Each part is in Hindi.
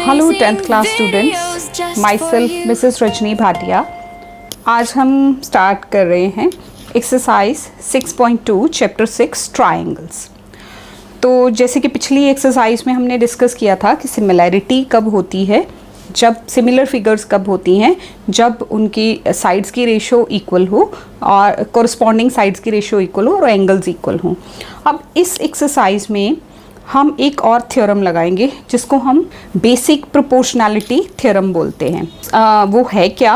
Hello 10th class students, my self Mrs Rajni Bhatia. आज हम स्टार्ट कर रहे हैं एक्सरसाइज 6.2 चैप्टर 6 ट्राइंगल्स। तो जैसे कि पिछली एक्सरसाइज में हमने डिस्कस किया था कि सिमिलैरिटी कब होती है, जब सिमिलर फिगर्स कब होती हैं, जब उनकी साइड्स की रेशो इक्वल हो और कॉरस्पॉन्डिंग साइड्स की रेशो इक्वल हो और एंगल्स इक्वल हों। अब इस एक्सरसाइज में हम एक और थ्योरम लगाएंगे जिसको हम बेसिक प्रोपोर्शनैलिटी थ्योरम बोलते हैं। वो है क्या?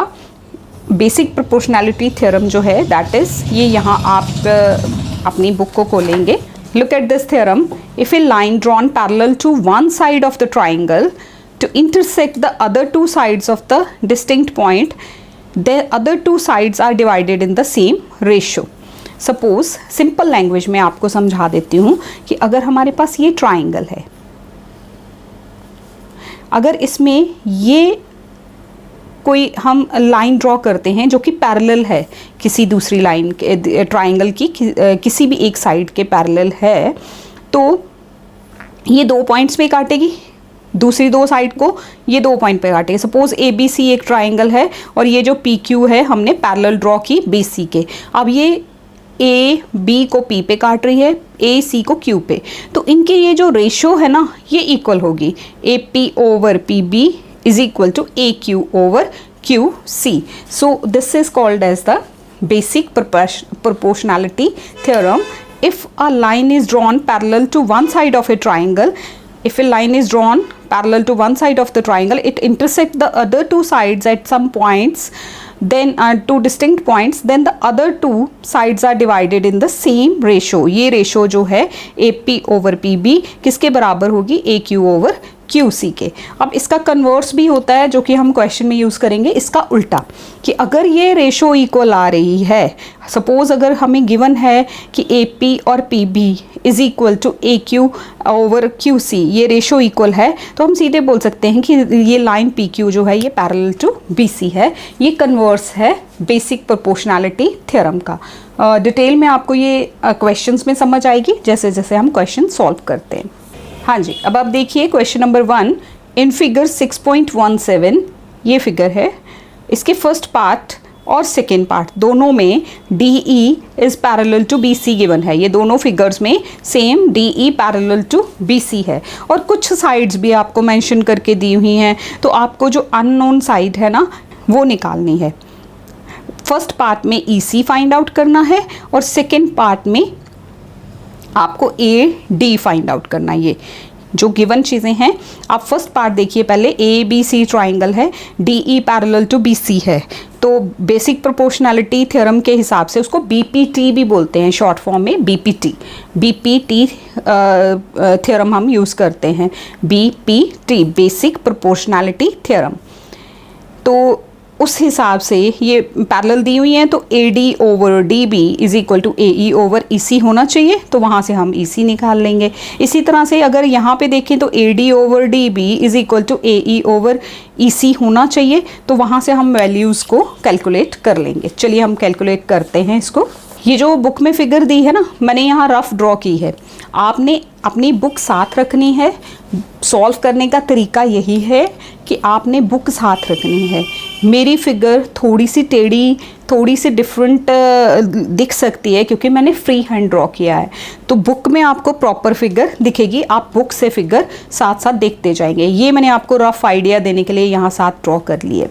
बेसिक प्रोपोर्शनैलिटी थ्योरम जो है दैट इज़, ये यहाँ आप अपनी बुक को खोलेंगे। Look at this theorem. If a line drawn parallel to one side of the triangle to intersect the other two sides of the distinct point, the other two sides are divided in the same ratio. Suppose simple language में आपको समझा देती हूँ कि अगर हमारे पास ये ट्राइंगल है, अगर इसमें ये कोई हम लाइन ड्रॉ करते हैं जो कि पैरेलल है किसी दूसरी लाइन के, ट्राइंगल की किसी भी एक साइड के पैरेलल है, तो ये 2 पॉइंट्स पे काटेगी, दूसरी 2 साइड को ये 2 पॉइंट पे काटेगी। सपोज ए बी सी एक ट्राइंगल है और ये जो पी क्यू है हमने पैरेलल ड्रॉ की बी सी के। अब ये ए बी को पी पे काट रही है, ए सी को क्यू पे, तो इनके ये जो रेशो है ना ये इक्वल होगी। A P over P B is equal to A Q over Q C. So this is called as the basic proportionality theorem. If a line is drawn parallel to one side of a triangle, if a line is drawn parallel to one side of the triangle, it intersects the other two sides at some points, then two distinct points, then the other two sides are divided in the same ratio. ये ratio जो है AP over PB किसके बराबर होगी? AQ over QC के। अब इसका कन्वर्स भी होता है जो कि हम क्वेश्चन में यूज़ करेंगे, इसका उल्टा, कि अगर ये रेशो इक्वल आ रही है, सपोज अगर हमें गिवन है कि AP और PB is equal to AQ over QC, ये रेशो इक्वल है, तो हम सीधे बोल सकते हैं कि ये लाइन PQ जो है ये पैरेलल टू BC है। ये कन्वर्स है बेसिक प्रोपोर्शनैलिटी थ्योरम का। डिटेल में आपको ये क्वेश्चंस में समझ आएगी जैसे जैसे हम क्वेश्चन सॉल्व करते हैं। हाँ जी, अब आप देखिए क्वेश्चन नंबर 1 इन फिगर 6.17। ये फिगर है, इसके फर्स्ट पार्ट और सेकेंड पार्ट दोनों में DE is parallel to BC given है। ये दोनों फिगर्स में same DE parallel to BC है और कुछ साइड्स भी आपको मेंशन करके दी हुई हैं, तो आपको जो अननोन साइड है ना वो निकालनी है। फर्स्ट पार्ट में EC फाइंड आउट करना है और सेकेंड पार्ट में आपको AD फाइंड आउट करना है। ये जो गिवन चीज़ें हैं, आप फर्स्ट पार्ट देखिए पहले। ABC ट्राइंगल है, DE पैरेलल टू BC है, तो बेसिक प्रोपोर्शनैलिटी थ्योरम के हिसाब से उसको BPT भी बोलते हैं, शॉर्ट फॉर्म में BPT थ्योरम हम यूज़ करते हैं। BPT basic proportionality theorem. तो उस हिसाब से ये पैरेलल दी हुई हैं, तो AD over DB is equal to AE over EC होना चाहिए, तो वहाँ से हम EC निकाल लेंगे। इसी तरह से अगर यहाँ पे देखें तो AD over DB is equal to AE over EC होना चाहिए, तो वहाँ से हम वैल्यूज़ को कैलकुलेट कर लेंगे। चलिए हम कैलकुलेट करते हैं इसको। ये जो बुक में फिगर दी है ना, मैंने यहाँ रफ ड्रॉ की है, आपने अपनी बुक साथ रखनी है। सॉल्व करने का तरीका यही है कि आपने बुक साथ रखनी है। मेरी फिगर थोड़ी सी टेढ़ी, थोड़ी सी डिफरेंट दिख सकती है क्योंकि मैंने फ्री हैंड ड्रॉ किया है, तो बुक में आपको प्रॉपर फिगर दिखेगी। आप बुक से फिगर साथ साथ देखते जाएंगे। ये मैंने आपको रफ आइडिया देने के लिए यहाँ साथ ड्रॉ कर लिए।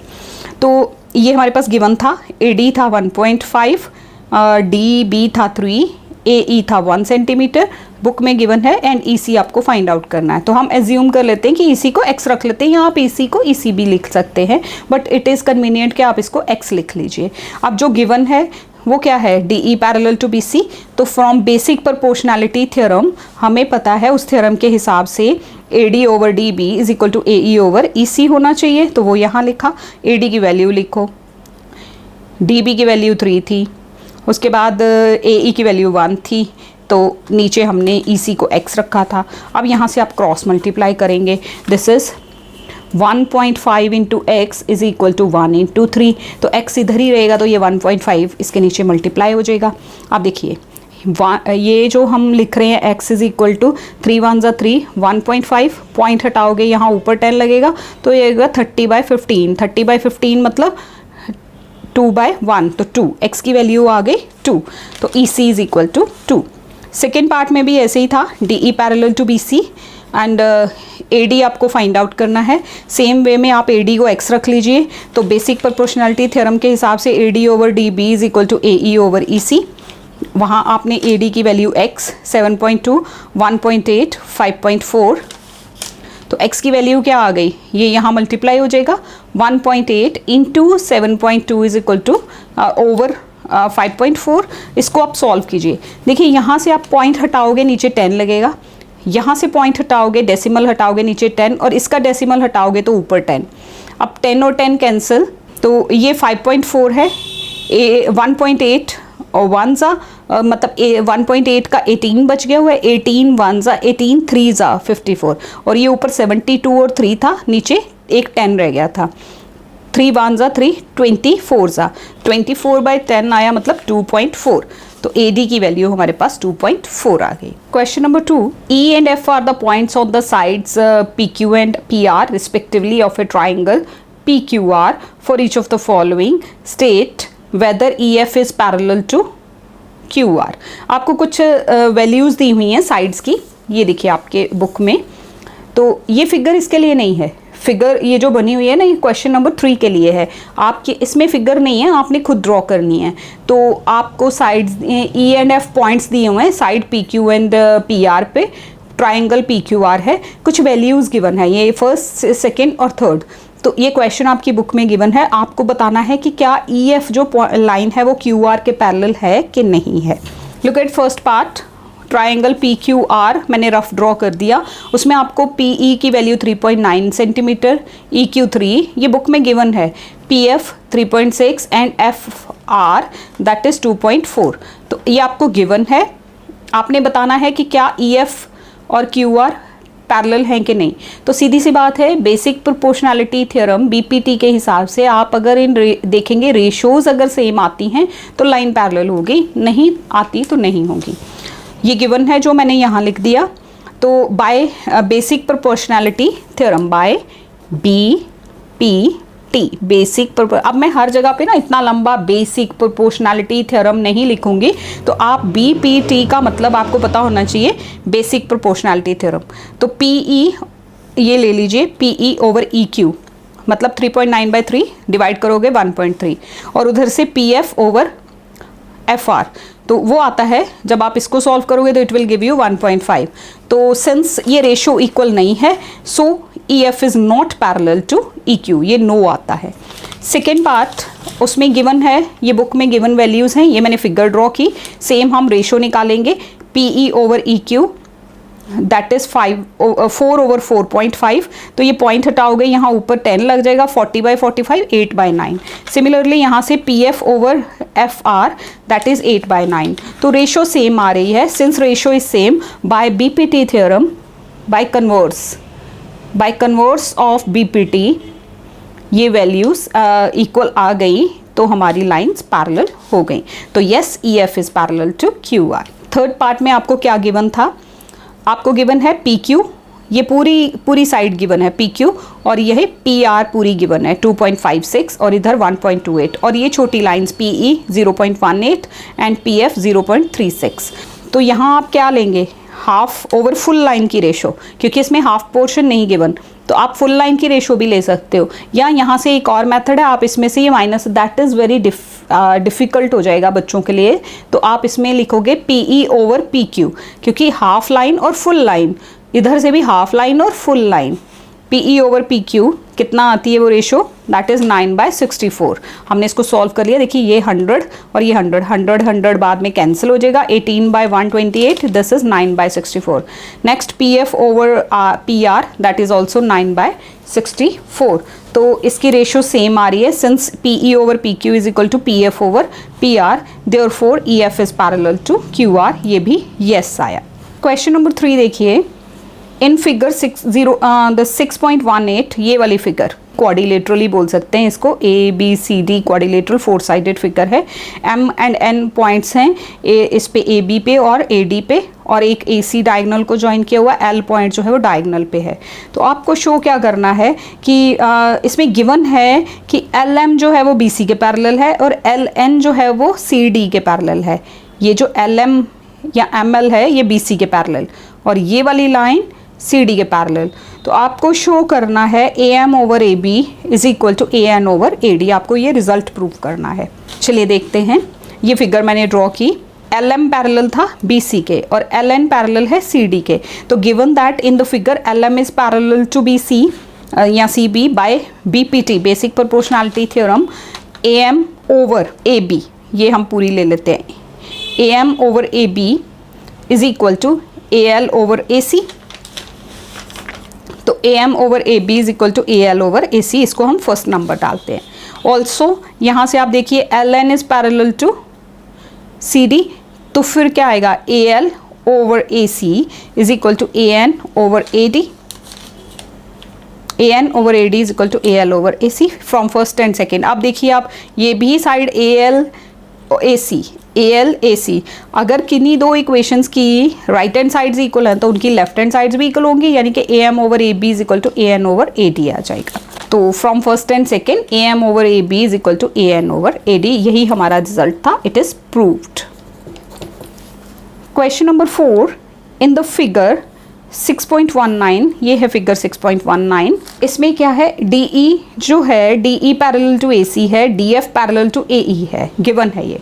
तो ये हमारे पास गिवन था, AD था 1.5, DB था 3, AE था 1 सेंटीमीटर, बुक में गिवन है, एंड EC आपको फाइंड आउट करना है। तो हम एज्यूम कर लेते हैं कि EC को X रख लेते हैं, या आप EC को EC भी लिख सकते हैं, बट इट इज़ कन्वीनियंट कि आप इसको X लिख लीजिए। अब जो गिवन है वो क्या है? DE parallel to BC। तो फ्रॉम बेसिक प्रोपोर्शनैलिटी थ्योरम हमें पता है, उस थ्योरम के हिसाब से AD over DB is equal to AE over EC होना चाहिए, तो वो यहाँ लिखा। AD की वैल्यू लिखो, DB की वैल्यू 3 थी, उसके बाद AE की वैल्यू 1 थी, तो नीचे हमने EC को X रखा था। अब यहाँ से आप क्रॉस मल्टीप्लाई करेंगे। This is 1.5 into x is equal to 1 into 3, तो x इधर ही रहेगा, तो ये 1.5 इसके नीचे मल्टीप्लाई हो जाएगा। आप देखिए ये जो हम लिख रहे हैं x इज इक्वल टू 3 1 ज़ा 3 1.5, पॉइंट हटाओगे यहाँ ऊपर 10 लगेगा तो ये आएगा 30/15। 30/15 मतलब 2/1, तो 2, x की वैल्यू आ गई 2, तो EC is equal to 2। Second part में भी ऐसे ही था, DE parallel to BC and AD आपको फाइंड आउट करना है। सेम वे में आप AD को x रख लीजिए, तो बेसिक प्रोपोर्शनैलिटी थ्योरम के हिसाब से AD over DB is equal to AE over EC। वहाँ आपने AD की वैल्यू x 7.2, 1.8, 5.4, तो x की वैल्यू क्या आ गई, ये यहाँ मल्टीप्लाई हो जाएगा 1.8 into 7.2 is equal to over 5.4। इसको आप सॉल्व कीजिए। देखिए यहाँ से आप पॉइंट हटाओगे नीचे 10 लगेगा, यहाँ से पॉइंट हटाओगे, डेसिमल हटाओगे नीचे 10, और इसका डेसिमल हटाओगे तो ऊपर 10। अब 10 और 10 कैंसिल, तो ये 5.4 है, 1.8 और 1 ज़ा मतलब 1.8 का 18 बच गया हुआ है, 18 1 ज़ा 18, 3 ज़ा 54, और ये ऊपर 72 और 3 था, नीचे एक 10 रह गया था, 3 1 ज़ा 3, 24 ज़ा 24/10 आया, मतलब 2.4। तो AD की वैल्यू हमारे पास 2.4 आ गई। Question number 2, E and F are the points on the sides PQ and PR respectively of a triangle PQR for each of the following, state whether EF is parallel to QR। आपको कुछ वैल्यूज़ दी हुई हैं साइड्स की, ये देखिए आपके बुक में, तो ये फिगर इसके लिए नहीं है, फिगर ये जो बनी हुई है ना, ये क्वेश्चन नंबर 3 के लिए है। आपके इसमें फिगर नहीं है, आपने खुद ड्रॉ करनी है। तो आपको sides E and F points दिए हुए हैं, साइड PQ एंड PR पे ट्राइंगल PQR है, कुछ वैल्यूज़ गिवन है, ये फर्स्ट, सेकेंड और थर्ड। तो ये क्वेश्चन आपकी बुक में गिवन है, आपको बताना है कि क्या EF जो लाइन है वो QR के पैरेलल है कि नहीं है। Look at first part, triangle PQR मैंने रफ ड्रॉ कर दिया, उसमें आपको PE की वैल्यू 3.9 सेंटीमीटर, EQ 3 ये बुक में गिवन है, PF 3.6 and FR that is 2.4। तो ये आपको गिवन है, आपने बताना है कि क्या EF और QR पैरेलल हैं कि नहीं। तो सीधी सी बात है, बेसिक प्रोपोर्शनैलिटी थ्योरम BPT के हिसाब से आप अगर इन देखेंगे रेशोज़ अगर सेम आती हैं तो लाइन पैरेलल होगी, नहीं आती तो नहीं होगी। ये गिवन है जो मैंने यहाँ लिख दिया। तो by basic proportionality theorem by BPT basic, अब मैं हर जगह पे ना इतना लंबा बेसिक प्रोपोर्शनैलिटी थ्योरम नहीं लिखूंगी, तो आप BPT का मतलब आपको पता होना चाहिए, बेसिक प्रोपोर्शनैलिटी थ्योरम। तो PE ये ले लीजिए, PE ओवर EQ मतलब 3.9/3 डिवाइड करोगे 1.3, और उधर से PF ओवर FR, तो वो आता है, जब आप इसको सॉल्व करोगे तो इट विल गिव यू 1.5। तो सिंस ये रेशो इक्वल नहीं है, so EF is not parallel to EQ, ये नो आता है। सेकेंड पार्ट, उसमें गिवन है, ये बुक में गिवन वैल्यूज़ हैं, ये मैंने फिगर ड्रॉ की, सेम हम रेशो निकालेंगे, PE over EQ that is 4 over 4.5, तो ये पॉइंट हटाओगे यहाँ ऊपर 10 लग जाएगा, 40/45 8/9। सिमिलरली यहाँ से PF over FR that is 8/9। तो रेशो सेम आ रही है, since ratio is same by BPT theorem, by converse of BPT ये वैल्यूज़ इक्वल आ गई, तो हमारी लाइंस पैरेलल हो गई। तो yes, EF is parallel to QR। Third part में आपको क्या गिवन था, आपको गिवन है PQ, ये पूरी साइड गिवन है PQ, और यह PR पूरी गिवन है 2.56 और इधर 1.28, और ये छोटी लाइंस PE 0.18 एंड PF 0.36। तो यहाँ आप क्या लेंगे, हाफ ओवर फुल लाइन की रेशो, क्योंकि इसमें हाफ पोर्शन नहीं गिवन, तो आप फुल लाइन की रेशो भी ले सकते हो, या यहाँ से एक और मेथड है, आप इसमें से ये minus, that is very difficult हो जाएगा बच्चों के लिए, तो आप इसमें लिखोगे PE ओवर PQ, क्योंकि हाफ लाइन और फुल लाइन, इधर से भी हाफ लाइन और full line, PE over PQ कितना आती है वो रेशो, दैट इज़ 9/64। हमने इसको सॉल्व कर लिया, देखिए ये 100 और ये 100 बाद में कैंसिल हो जाएगा, 18/128 this is 9/64। Next PF over PR that is also 9/64। तो इसकी रेशो सेम आ रही है, since PE over PQ is equal to PF over PR, therefore EF is parallel to QR, ये भी यस आया। क्वेश्चन नंबर 3 देखिए, इन फिगर 6.18 ये वाली फिगर, क्वाड्रिलेटरली बोल सकते हैं इसको, ABCD क्वाड्रिलेटरल 4 साइडेड फिगर है। M एंड N पॉइंट्स हैं इस पे AB पे और AD पे, और एक AC डायगोनल को ज्वाइन किया हुआ, L पॉइंट जो है वो डायगोनल पे है। तो आपको शो क्या करना है कि इसमें गिवन है कि LM जो है वो BC के पैरेलल है और LN जो है वो CD के पैरेलल है। ये जो LM या ML है ये BC के पैरेलल, और ये वाली लाइन CD के पैरेलल। तो आपको शो करना है AM over AB is equal to AN over AD। आपको ये रिजल्ट प्रूव करना है। चलिए देखते हैं। ये फिगर मैंने ड्रॉ की, LM पैरेलल था BC के और LN पैरेलल है CD के। तो given that in the figure LM is parallel to BC या CB by BPT basic proportionality theorem, AM over AB ये हम पूरी ले लेते हैं, AM over AB is equal to AL over AC। तो AM over AB is equal to AL over AC, इसको हम फर्स्ट नंबर डालते हैं। ऑल्सो यहाँ से आप देखिए LN is parallel to CD, तो फिर क्या आएगा, AL over AC is equal to AN over AD, AN over AD is equal to AL over AC from first and second. अब देखिए आप ये भी साइड AL AC, अगर किन्हीं दो इक्वेशंस की राइट हैंड साइड्स इक्वल हैं तो उनकी लेफ्ट हैंड साइड्स भी इक्वल होंगी, यानी कि AM over AB is equal to AN over AD आ जाएगा। तो from first and second AM over AB is equal to AN over AD, यही हमारा रिजल्ट था। It is proved. Question number 4 in the figure 6.19, ये है फिगर 6.19। इसमें क्या है, DE जो है DE पैरेलल टू AC है, DF पैरेलल टू AE है, गिवन है ये।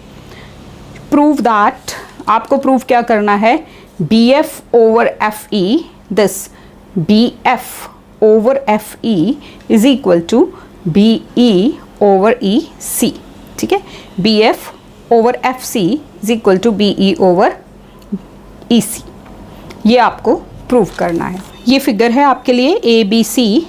प्रूव दैट, आपको प्रूव क्या करना है, BF over FE, this BF over FE is equal to BE over EC, ठीक है। BF over FC is equal to BE over EC, ये आपको प्रूव करना है। ये फिगर है आपके लिए ABC।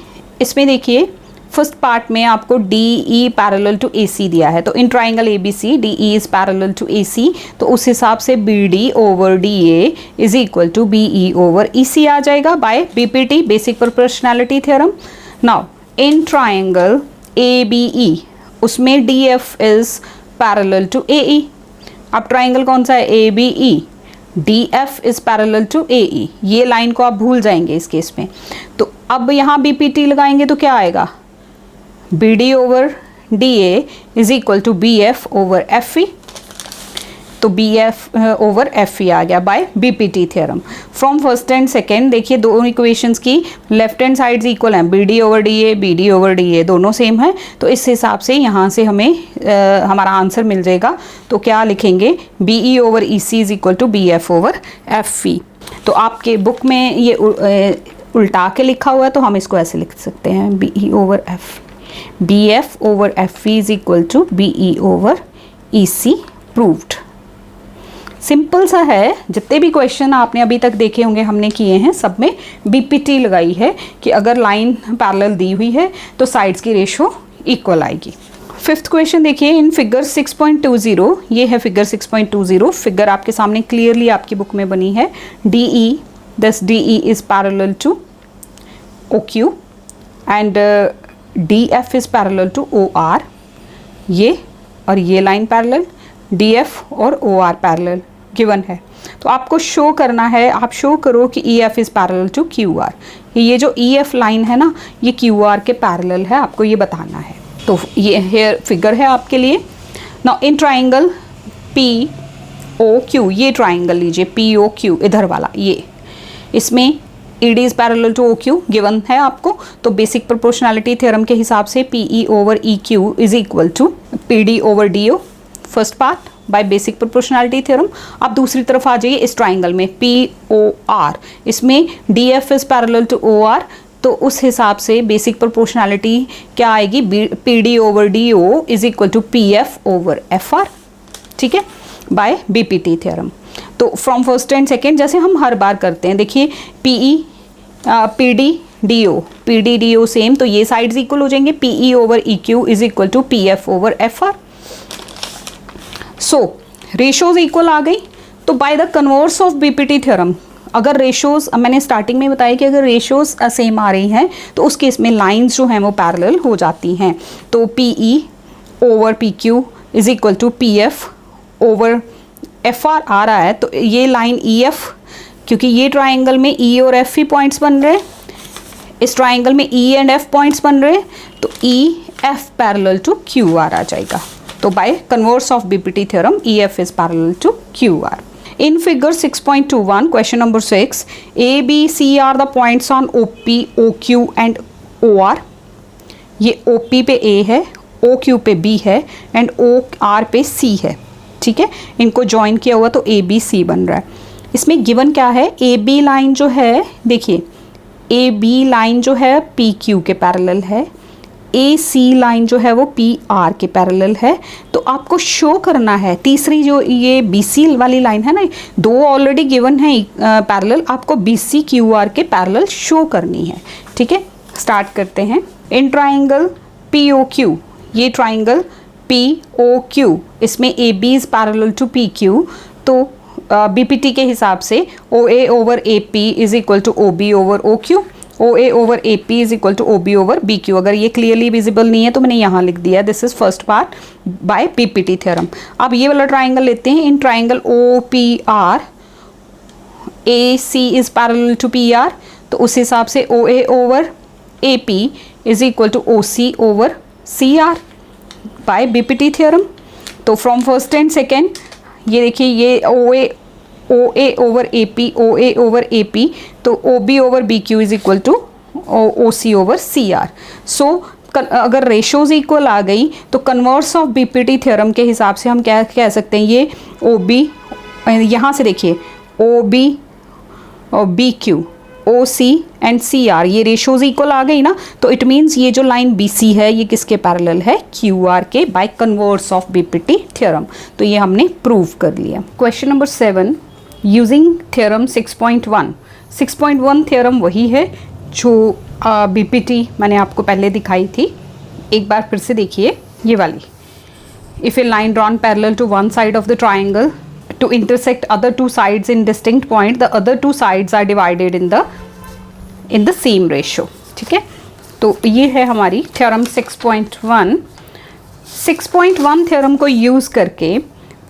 इसमें देखिए फर्स्ट पार्ट में आपको DE पैरेलल टू AC दिया है, तो in triangle ABC DE is parallel to AC, तो उस हिसाब से BD over DA is equal to BE over EC आ जाएगा by BPT basic proportionality theorem. Now in triangle ABE उसमें DF is parallel to AE। अब ट्राइंगल कौन सा है, ABE, DF is parallel to AE, ये लाइन को आप भूल जाएंगे इस केस में। तो अब यहाँ BPT लगाएंगे तो क्या आएगा, BD over DA is equal to BF over FE, तो BF ओवर FE आ गया by BPT theorem. From first and second देखिए दोनों इक्वेशंस की लेफ्ट हैंड साइड्स इक्वल हैं, BD over DA BD over DA दोनों सेम है, तो इस हिसाब से यहाँ से हमें हमारा आंसर मिल जाएगा। तो क्या लिखेंगे, BE over EC is equal to BF over FE। तो आपके बुक में ये उल्टा के लिखा हुआ है, तो हम इसको ऐसे लिख सकते हैं, BE over BF over FE is equal to BE over EC। Proved. Simple सा है, जितने भी क्वेश्चन आपने अभी तक देखे होंगे हमने किए हैं सब में BPT लगाई है कि अगर लाइन पैरेलल दी हुई है तो साइड्स की रेशो इक्वल आएगी। फिफ्थ क्वेश्चन देखिए इन फिगर 6.20, ये है फिगर 6.20। फिगर आपके सामने क्लियरली आपकी बुक में बनी है। DE, this DE is parallel to OQ and DF is parallel to OR, ये और ये लाइन पैरेलल, DF और OR पैरेलल गिवन है। तो आपको शो करना है, आप शो करो कि EF is parallel to QR। ये जो EF लाइन है ना, ये QR के पैरेलल है, आपको ये बताना है। तो ये हेयर फिगर है आपके लिए। नाउ इन ट्राइंगल POQ, ये ट्राइंगल लीजिए POQ इधर वाला, ये इसमें ED is parallel to OQ given है आपको। तो बेसिक प्रोपोर्शनैलिटी थ्योरम के हिसाब से PE over EQ is equal to PD over DO, first part by basic proportionality theorem. आप दूसरी तरफ आ जाइए इस ट्राइंगल में POR, इसमें DF is parallel to OR, तो उस हिसाब से बेसिक प्रोपोर्शनैलिटी क्या आएगी, PD over DO is equal to PF over FR, ठीक है, बाय BPT थ्योरम। तो फ्रॉम फर्स्ट एंड सेकेंड जैसे हम हर बार करते हैं, देखिए PD DO सेम, तो ये साइड्स इक्वल हो जाएंगे। PE over EQ is equal to PF over FR। So ratios equal आ गई। तो by the converse of BPT theorem अगर रेशोज़ मैंने स्टार्टिंग में बताया कि अगर रेशोज़ सेम आ रही हैं तो उस केस में लाइंस जो हैं वो पैरेलल हो जाती हैं। तो PE over PQ is equal to PF over FR आ रहा है, तो ये लाइन EF, क्योंकि ये ट्राइंगल में E और F ही पॉइंट्स बन रहे हैं, इस ट्राइंगल में E एंड F पॉइंट्स बन रहे हैं, तो EF पैरेलल टू QR आ जाएगा। तो by converse of BPT theorem EF is parallel to QR। In figure 6.21, question number 6, A, B, C are the points on OP, OQ and OR. ये OP पे A है, OQ पे B है एंड OR पे C है, ठीक है। इनको ज्वाइन किया हुआ तो ABC बन रहा है। इसमें गिवन क्या है, AB लाइन जो है, देखिए AB लाइन जो है PQ के पैरेलल है, AC लाइन जो है वो PR के पैरेलल है। तो आपको शो करना है तीसरी जो ये BC वाली लाइन है ना, दो ऑलरेडी गिवन है पैरेलल, आपको BC QR के पैरेलल शो करनी है, ठीक है। स्टार्ट करते हैं। इन ट्राइंगल POQ, ये ट्राइंगल POQ, इसमें AB is parallel to PQ, तो BPT के हिसाब से OA over AP is equal to OB over OQ, OA over AP is equal to OB over BQ। अगर ये क्लियरली विजिबल नहीं है तो मैंने यहाँ लिख दिया, this is first part by BPT theorem. अब ये वाला ट्राइंगल लेते हैं। In triangle OPR AC is parallel to PR, तो उस हिसाब से OA over AP is equal to OC over CR by BPT theorem. तो फ्रॉम फर्स्ट एंड सेकेंड ये देखिए, ये OA over AP, OA over AP, तो OB over BQ is equal to OC over CR। So अगर रेशोज इक्वल आ गई तो कन्वर्स ऑफ BPT थ्योरम के हिसाब से हम क्या कह सकते हैं, ये OB, यहाँ से देखिए OB और BQ, OC एंड CR, ये रेशोज इक्वल आ गई ना, तो इट मीन्स ये जो लाइन BC है ये किसके पैरेलल है, QR के, bye converse of BPT theorem. तो ये हमने प्रूव कर लिया। Question number 7, using theorem 6.1। 6.1 theorem वही है जो BPT मैंने आपको पहले दिखाई थी, एक बार फिर से देखिए ये वाली। If a line drawn parallel to one side of the triangle to intersect other two sides in distinct point, the other two sides are divided in the same ratio, ठीक है। तो ये है हमारी थ्योरम 6.1। 6.1 थ्योरम को यूज़ करके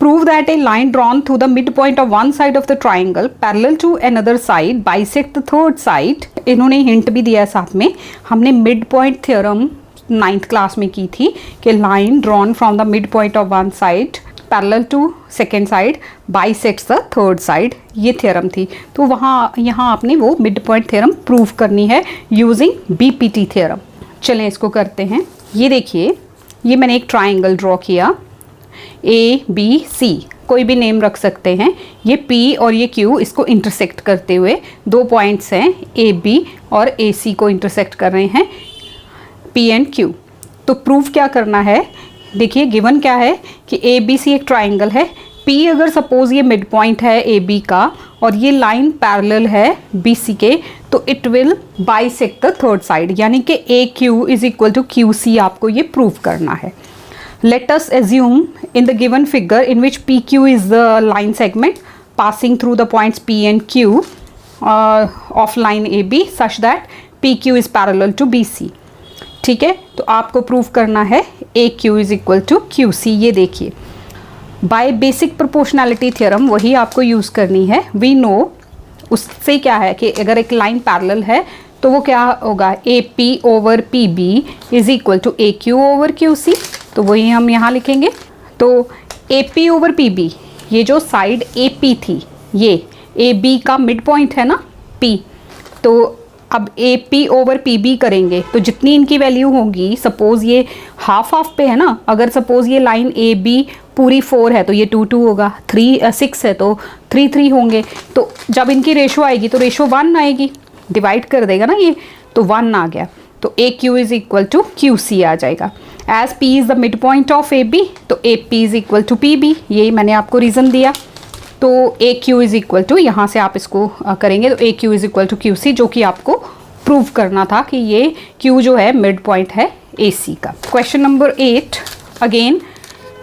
prove that a line drawn through the midpoint of one side of the triangle parallel to another side bisect the third side। इन्होंने हिंट भी दिया है साथ में, हमने mid point theorem 9th class में की थी कि line drawn from the mid point of one side parallel to second side bisects the third side, ये थ्योरम थी। तो वहाँ यहाँ आपने वो मिड पॉइंट थ्योरम प्रूव करनी है यूजिंग BPT थ्योरम। चलें इसको करते हैं। ये देखिए, ये मैंने एक ट्राइंगल ड्रॉ किया, ABC, कोई भी नेम रख सकते हैं। ये P और ये Q इसको इंटरसेक्ट करते हुए दो पॉइंट्स हैं, AB और AC को इंटरसेक्ट कर रहे हैं P एंड Q। तो प्रूफ क्या करना है, देखिए गिवन क्या है कि ABC एक ट्राइंगल है, P अगर सपोज ये मिड पॉइंट है AB का और ये लाइन पैरेलल है BC के, तो it will bisect the third side, यानी कि AQ is equal to QC आपको ये प्रूव करना है। Let us assume in the given figure in which PQ is the line segment passing through the points P and Q of line AB such that PQ is parallel to BC, ठीक है। तो आपको प्रूफ करना है AQ is equal to QC। ये देखिए बाय बेसिक प्रोपोर्शनैलिटी थ्योरम वही आपको यूज़ करनी है। वी नो, उससे क्या है कि अगर एक लाइन पैरेलल है तो वो क्या होगा, AP over PB is equal to AQ over QC। तो वही हम यहाँ लिखेंगे। तो AP ओवर PB, ये जो साइड AP थी, ये AB का मिड पॉइंट है ना P, तो अब AP ओवर PB करेंगे तो जितनी इनकी वैल्यू होगी, सपोज़ ये हाफ हाफ पे है ना, अगर सपोज़ ये लाइन AB पूरी 4 है तो ये 2 2 होगा, 6 है तो 3 3 होंगे। तो जब इनकी रेशो आएगी तो रेशो 1 आएगी, डिवाइड कर देगा ना ये, तो 1 आ गया। तो AQ is equal to QC आ जाएगा। As P is the mid point of AB, तो AP is equal to PB, यही मैंने आपको रीज़न दिया। तो AQ इज इक्वल टू, यहाँ से आप इसको करेंगे तो AQ is equal to QC, जो कि आपको प्रूव करना था कि ये Q जो है मिड पॉइंट है AC का। Question number 8, again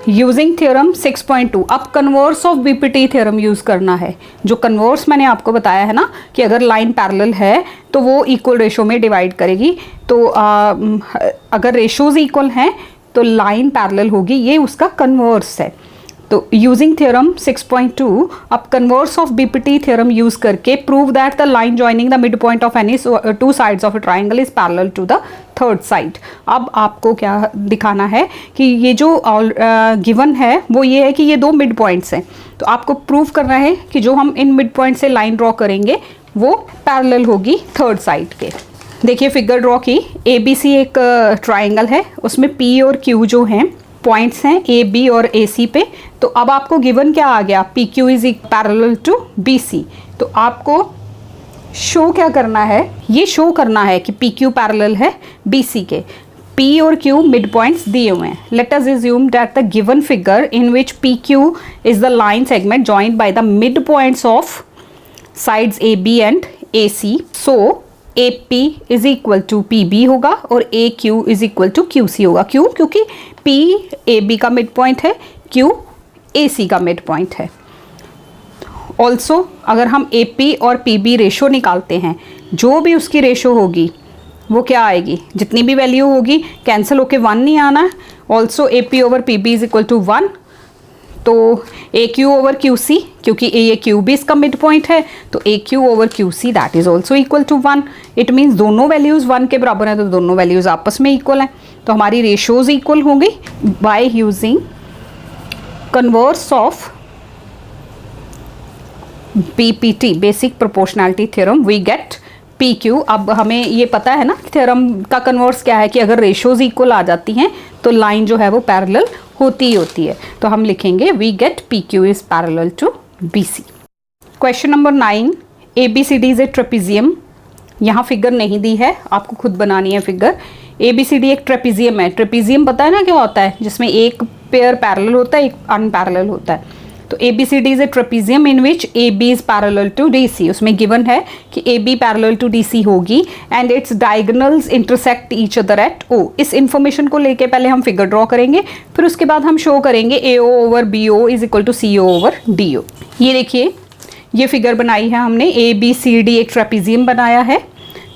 using theorem 6.2, अब converse of BPT theorem use करना है। जो कन्वर्स मैंने आपको बताया है ना कि अगर लाइन पैरेलल है तो वो इक्वल रेशो में डिवाइड करेगी, तो अगर रेशोज इक्वल हैं तो लाइन पैरेलल होगी, ये उसका कन्वर्स है। तो यूजिंग थ्योरम 6.2, अब converse of BPT theorem use करके prove that the line joining the mid point of any two sides of a triangle is parallel to the third side. अब आपको क्या दिखाना है कि ये जो गिवन है वो ये है कि ये दो मिड पॉइंट्स हैं, तो आपको प्रूव करना है कि जो हम इन मिड पॉइंट से लाइन ड्रॉ करेंगे वो पैरेलल होगी थर्ड साइड के। देखिए फिगर ड्रॉ की, ABC एक ट्राइंगल है, उसमें P और Q जो हैं पॉइंट्स हैं AB और AC पे। तो अब आपको गिवन क्या आ गया, PQ is parallel to BC। तो आपको शो क्या करना है, ये शो करना है कि PQ पैरेलल है BC के। P और Q मिड पॉइंट्स दिए हुए हैं। Let us assume that the given figure in which PQ is the line segment joined by the mid points of sides AB and AC। So AP is equal to PB होगा और AQ is equal to QC होगा। क्यों? क्योंकि P AB का मिड पॉइंट है, Q AC का मिड पॉइंट है। ऑल्सो अगर हम AP और PB रेशो निकालते हैं, जो भी उसकी रेशो होगी वो क्या आएगी, जितनी भी वैल्यू होगी कैंसिल होके 1 नहीं आना है। Also AP over PB is equal to 1, तो AQ ओवर QC, क्योंकि ये Q भी इसका मिड पॉइंट है, तो AQ over QC that is also equal to 1। It means दोनों वैल्यूज़ 1 के बराबर हैं, तो दोनों वैल्यूज़ आपस में इक्वल हैं, तो हमारी रेशोज इक्वल होंगी। By using converse of BPT basic proportionality theorem we get PQ। अब हमें ये पता है ना थ्योरम का कन्वर्स क्या है कि अगर रेशोज इक्वल आ जाती हैं तो लाइन जो है वो पैरेलल होती ही होती है। तो हम लिखेंगे we get PQ is parallel to BC। Question number 9, ABCD is a trapezium. यहाँ फिगर नहीं दी है, आपको खुद बनानी है फिगर। ABCD एक ट्रेपेजियम है। ट्रेपेजियम पता है ना क्या होता है, जिसमें एक पेयर पैरेलल होता है, एक अनपैरेलल होता है। तो ABCD is a trapezium in which AB is parallel to DC। उसमें गिवन है कि AB पैरेलल टू DC होगी and its diagonals intersect each other at O। इस इंफॉर्मेशन को लेके पहले हम फिगर ड्रॉ करेंगे, फिर उसके बाद हम शो करेंगे AO over BO is equal to CO over DO। ये देखिए ये फिगर बनाई है हमने। ABCD एक ट्रेपेजियम बनाया है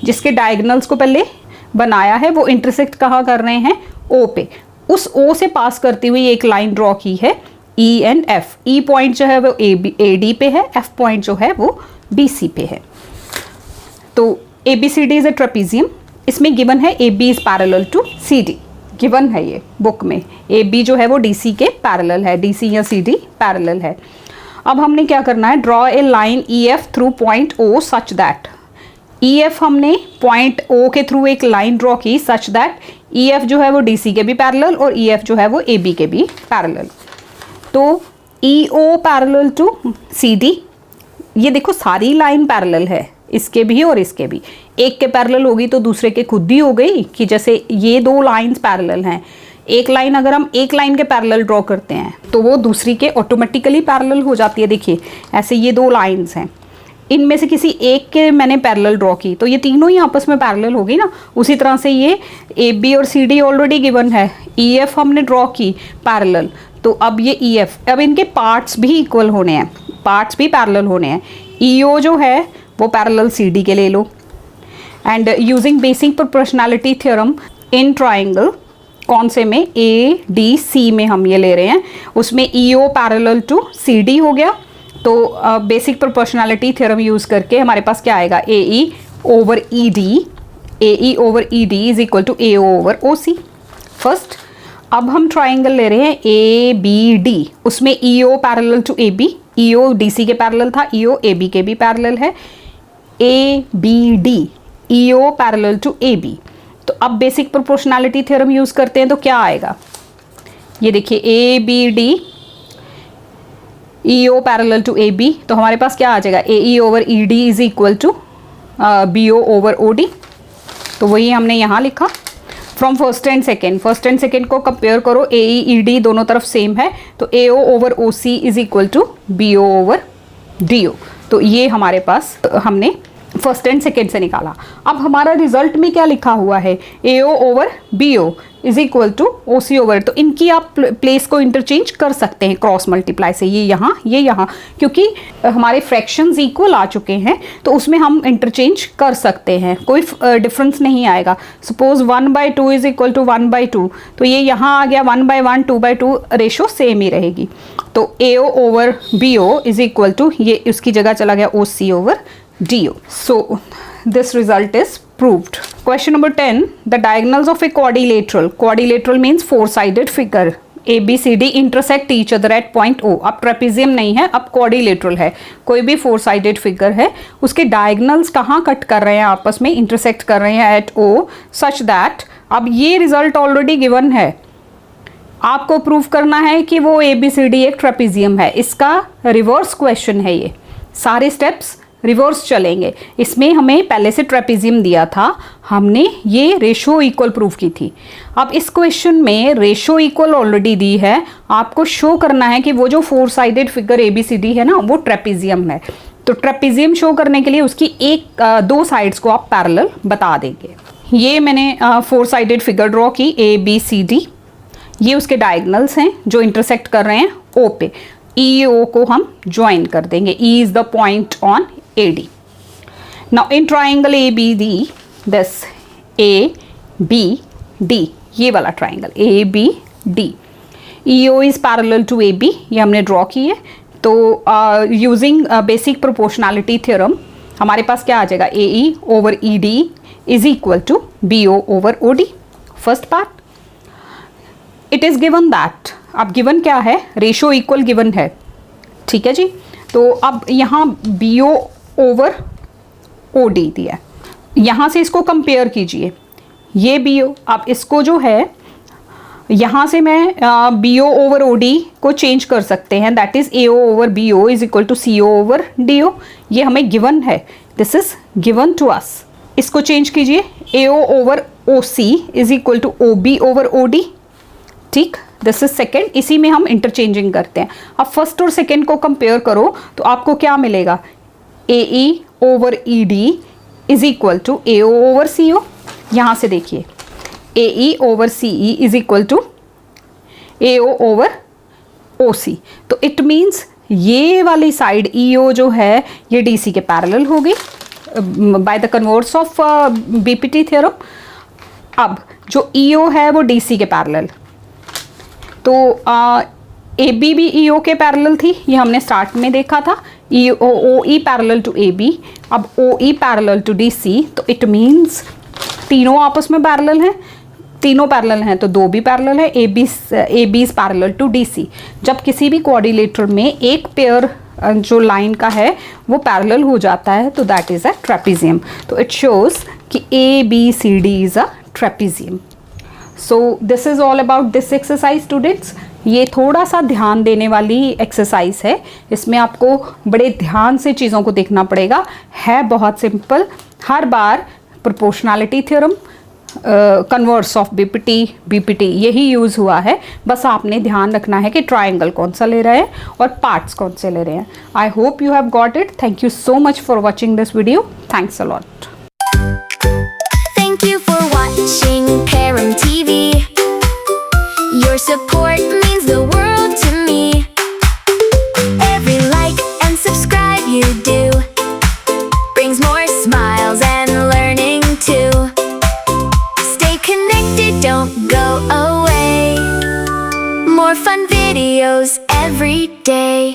जिसके डायगोनल्स को पहले बनाया है, वो इंटरसेक्ट कहाँ कर रहे हैं, O पे। उस O से पास करती हुई एक लाइन ड्रॉ की है E and F। E point जो है वो AD पे है, F पॉइंट जो है वो BC पे है। तो ABCD इज ए ट्रेपेजियम, इसमें गिवन है AB is parallel to CD। Given है ये बुक में, AB जो है वो DC के पैरेलल है, DC या CD पैरेलल है। अब हमने क्या करना है, draw a line EF through point O such that. EF हमने पॉइंट O के थ्रू एक लाइन ड्रॉ की सच दैट EF जो है वो DC के भी पैरेलल और EF जो है वो AB के भी पैरेलल। तो EO पैरेलल टू CD, ये देखो सारी लाइन पैरेलल है, इसके भी और इसके भी। एक के पैरेलल होगी तो दूसरे के खुद ही हो गई, कि जैसे ये दो लाइंस पैरेलल हैं, एक लाइन अगर हम एक लाइन के पैरेलल ड्रॉ करते हैं तो वो दूसरी के ऑटोमेटिकली पैरेलल हो जाती है। देखिए ऐसे ये दो लाइंस हैं, इनमें से किसी एक के मैंने पैरेलल ड्रॉ की तो ये तीनों ही आपस में पैरेलल हो गई ना। उसी तरह से ये AB और CD ऑलरेडी गिवन है, EF हमने ड्रॉ की पैरेलल, तो अब ये EF, अब इनके पार्ट्स भी इक्वल होने हैं, पार्ट्स भी पैरेलल होने हैं। EO जो है वो पैरेलल CD के ले लो। And using basic proportionality theorem in triangle, कौन से में, ADC में हम ये ले रहे हैं, उसमें EO पैरेलल टू CD हो गया। तो बेसिक प्रोपोर्शनैलिटी थ्योरम यूज़ करके हमारे पास क्या आएगा, AE over ED, AE over ED is equal to AO over OC। First अब हम ट्राइंगल ले रहे हैं ABD, उसमें EO parallel to AB, EO DC के पैरेलल था, EO AB के भी पैरेलल है। ABD EO parallel to AB, तो अब बेसिक प्रोपोर्शनैलिटी थ्योरम यूज़ करते हैं तो क्या आएगा, ये देखिए ABD EO parallel to AB, तो हमारे पास क्या आ जाएगा, AE over ED is equal to BO over OD। तो वही हमने यहाँ लिखा। फ्रॉम फर्स्ट एंड सेकेंड को कंपेयर करो, AE ED दोनों तरफ सेम है, तो AO over OC is equal to BO over DO। तो ये हमारे पास हमने फर्स्ट एंड सेकेंड से निकाला। अब हमारा रिजल्ट में क्या लिखा हुआ है, AO over BO is equal to OC over, तो इनकी आप प्लेस को इंटरचेंज कर सकते हैं क्रॉस मल्टीप्लाई से, ये यहाँ, क्योंकि हमारे फ्रैक्शंस इक्वल आ चुके हैं तो उसमें हम इंटरचेंज कर सकते हैं, कोई डिफरेंस नहीं आएगा। सपोज 1/2 इज इक्वल टू 1/2, तो ये यहाँ आ गया 1/1, 2/2 रेशो सेम ही रहेगी। तो AO over BO is equal to, ये उसकी जगह चला गया OC over DO. So this result is proved. Question number 10. The diagonals of a quadrilateral. Quadrilateral means four-sided figure. ABCD intersect each other at point O. अब ट्रेपेजियम नहीं है, अब क्वाड्रिलेटरल है। कोई भी फोर साइडेड फिगर है, उसके डायगनल्स कहाँ कट कर रहे हैं, आपस में इंटरसेक्ट कर रहे हैं एट O, सच दैट, अब ये रिजल्ट ऑलरेडी गिवन है, आपको प्रूव करना है कि वो ABCD एक ट्रेपेजियम है। इसका रिवर्स क्वेश्चन है, ये सारे स्टेप्स रिवर्स चलेंगे। इसमें हमें पहले से ट्रेपेजियम दिया था, हमने ये रेशो इक्वल प्रूव की थी। अब इस क्वेश्चन में रेशो इक्वल ऑलरेडी दी है, आपको शो करना है कि वो जो फोर साइडेड फिगर ABCD है ना, वो ट्रेपेजियम है। तो ट्रेपेजियम शो करने के लिए उसकी दो साइड्स को आप पैरेलल बता देंगे। ये मैंने फोर साइडेड फिगर ड्रॉ की ABCD, ये उसके डायगनल्स हैं जो इंटरसेक्ट कर रहे हैं O पे। EO को हम ज्वाइन कर देंगे, E is the point on AD. Now in triangle ABD, this ABD, ये वाला triangle ABD, EO is parallel to AB, ये हमने ड्रॉ की है। तो यूजिंग बेसिक प्रोपोर्शनैलिटी थ्योरम हमारे पास क्या आ जाएगा, AE over ED is equal to BO over OD। First part, it is given that, अब गिवन क्या है, रेशो इक्वल गिवन है, ठीक है जी। तो अब यहाँ BO ओवर OD दिया है, यहाँ से इसको कंपेयर कीजिए, ये BO, अब इसको जो है यहाँ से मैं BO ओवर OD को चेंज कर सकते हैं, that is AO over BO is equal to CO over DO, ये हमें गिवन है, this is given to us. इसको चेंज कीजिए, AO over OC is equal to OB over OD, ठीक, दिस इज सेकेंड, इसी में हम इंटरचेंजिंग करते हैं। अब फर्स्ट और सेकेंड को कंपेयर करो तो आपको क्या मिलेगा, AE over ED is equal to AO over CO, यहाँ से देखिए AE over CE is equal to AO over OC, तो इट मीन्स ये वाली साइड EO जो है ये DC के पैरेलल होगी bye the converse of BPT theorem. अब जो EO है वो DC के पैरेलल, तो AB भी EO के पैरेलल थी, ये हमने स्टार्ट में देखा था, OE पैरेलल टू AB, अब OE पैरेलल टू DC, तो इट मीन्स तीनों आपस में पैरेलल हैं, तीनों पैरेलल हैं तो दो भी पैरेलल है, AB is parallel to DC। जब किसी भी क्वाड्रिलेटरल में एक पेयर जो लाइन का है वो पैरेलल हो जाता है तो दैट इज अ ट्रेपेजियम। तो इट शोज कि ABCD is a trapezium. So this is all about this exercise students. ये थोड़ा सा ध्यान देने वाली एक्सरसाइज है, इसमें आपको बड़े ध्यान से चीज़ों को देखना पड़ेगा, है बहुत simple. Her bar proportionality theorem, converse of BPT यही यूज़ हुआ है, बस आपने ध्यान रखना है कि ट्राइंगल कौन सा ले रहे हैं और पार्ट्स कौन से ले रहे हैं। I hope you have got it. Thank you so much for watching this video. Thanks a lot. Thank you for watching Param TV. Your support means the world to me. Every like and subscribe you do brings more smiles and learning too. Stay connected, don't go away. More fun videos every day.